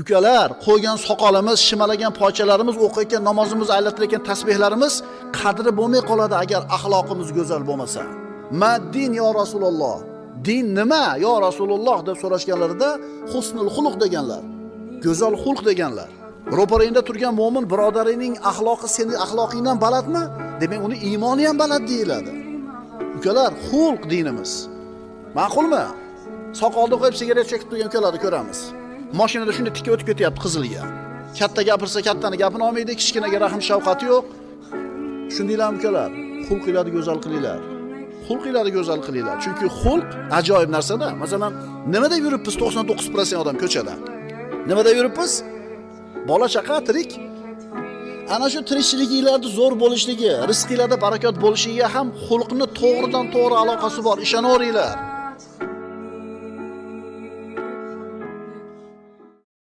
Ukalar, qo'ygan soqolimiz, shimalagan pochalarimiz, o'qiyotgan namozimizni aylatirgan tasbihlarimiz qadri bo'lmay qoladi agar axloqimiz go'zal bo'lmasa. Ma din yo Rasululloh. Din nima yo Rasululloh deb so'rashganlarida husnul xuluq deganlar. Go'zal xulq deganlar. Ro'parangda turgan mo'min birodarining axloqi sening axloqingdan balandmi? Demak, uni iymoni ham baland deyiladi. Ukalar, xulq dinimiz. Ma'qulmi? Soqolni qo'yib sigaret chekib turgan ukalarni ko'ramiz. Mashinada shunday tikka o'tib ketyapti qizilga. Katta gapirsa kattani gapini olmaydi, kichkinaga rahm shafqati yo'q. Shundaylarmi ukalar? Xulqinglarni go'zal qilinglar. Xulqinglarni go'zal qilinglar. Chunki xulq ajoyib narsa-da. Masalan, nimada yuribmiz 99% odam ko'chada? Nimada yuribmiz? Bola chaqa tirik. Ana shu tirikchilikingizlarda zo'r bo'lishligi, rizqingizda barakot bo'lishiga ham xulqni to'g'ridan to'g'ri aloqasi bor. Ishonaveringlar.